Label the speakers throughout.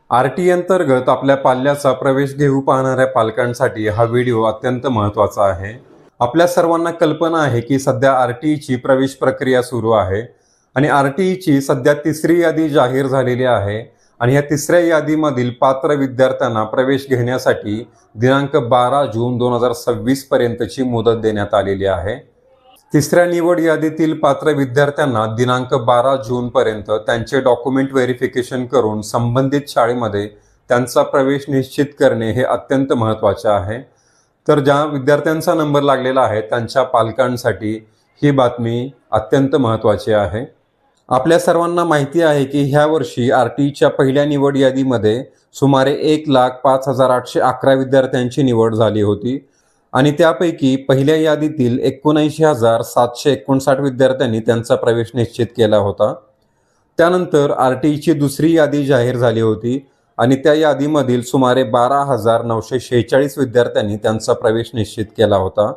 Speaker 1: RT अंतर्गत आपल्या पाल्याचा प्रवेश घेऊ पाहणाऱ्या पालकांसाठी हा व्हिडिओ अत्यंत महत्त्वाचा आहे। आपल्या सर्वांना कल्पना आहे की सध्या आरटीईची प्रवेश प्रक्रिया सुरू आहे आणि आरटीईची सध्या तिसरी यादी जाहीर झालेली आहे आणि या तिसऱ्या यादीमधील पात्र विद्यार्थ्यांना प्रवेश घेण्यासाठी दिनांक 12 जून 2026 पर्यंतची मुदत देण्यात आलेली आहे। तिसऱ्या निवड यादीतील पात्र विद्यार्थ्यांना दिनांक 12 जून पर्यंत त्यांचे डॉक्युमेंट व्हेरिफिकेशन करून संबंधित शाळेमध्ये त्यांचा प्रवेश निश्चित करणे हे अत्यंत महत्त्वाचे आहे। तर ज्या विद्यार्थ्यांचा नंबर लागलेला आहे त्यांच्या पालकांसाठी ही बातमी अत्यंत महत्त्वाची आहे। आपल्या सर्वांना माहिती आहे की ह्या वर्षी आरटीईच्या पहिल्या निवड यादीमध्ये सुमारे 1,05,811 विद्यार्थ्यांची निवड झाली होती आणि त्यापैकी पहिल्या यादीतील 79,759 विद्यार्थ्यांनी त्यांचा प्रवेश निश्चित केला होता। त्यानंतर आरटीईची दुसरी यादी जाहीर झाली होती आणि त्या यादीमधील सुमारे 12,946 विद्यार्थ्यांनी त्यांचा प्रवेश निश्चित केला होता।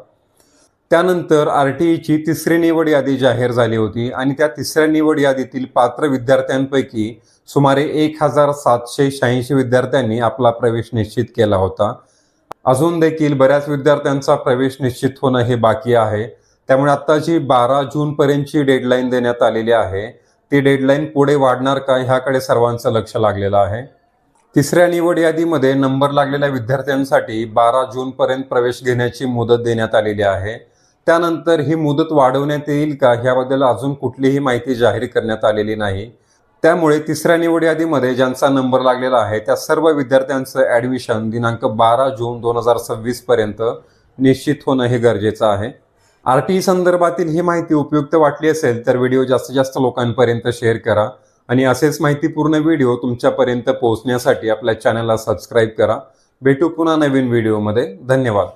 Speaker 1: त्यानंतर आरटीईची तिसरी निवड यादी जाहीर झाली होती आणि त्या तिसऱ्या निवड यादीतील पात्र विद्यार्थ्यांपैकी सुमारे 1,786 विद्यार्थ्यांनी आपला प्रवेश निश्चित केला होता। अजून देखील बऱ्याच विद्यार्थ्यांचा प्रवेश निश्चित होणं हे बाकी आहे। त्यामुळे आता जी 12 जून पर्यंतची डेडलाईन देण्यात आलेली आहे ती डेडलाईन पुढे वाढणार का ह्याकडे सर्वांचं लक्ष लागलेलं आहे। तिसऱ्या निवड यादीमध्ये नंबर लागलेल्या विद्यार्थ्यांसाठी 12 जून पर्यंत प्रवेश घेण्याची मुदत देण्यात आलेली आहे। त्यानंतर ही मुदत वाढवण्यात येईल का ह्याबद्दल अजून कुठलीही माहिती जाहीर करण्यात आलेली नाही। त्यामुळे तिसऱ्या निवड यादीमध्ये ज्यांचा नंबर लागलेला आहे त्या सर्व विद्यार्थ्यांचं ॲडमिशन दिनांक 12 जून 2026 पर्यंत निश्चित होणं हे गरजेचं आहे। आरटीई संदर्भातील ही माहिती उपयुक्त वाटली असेल तर व्हिडिओ जास्तीत जास्त लोकांपर्यंत शेअर करा आणि असेच माहितीपूर्ण व्हिडिओ तुमच्यापर्यंत पोहोचण्यासाठी आपल्या चॅनलला सबस्क्राईब करा। भेटू पुन्हा नवीन व्हिडिओमध्ये। धन्यवाद।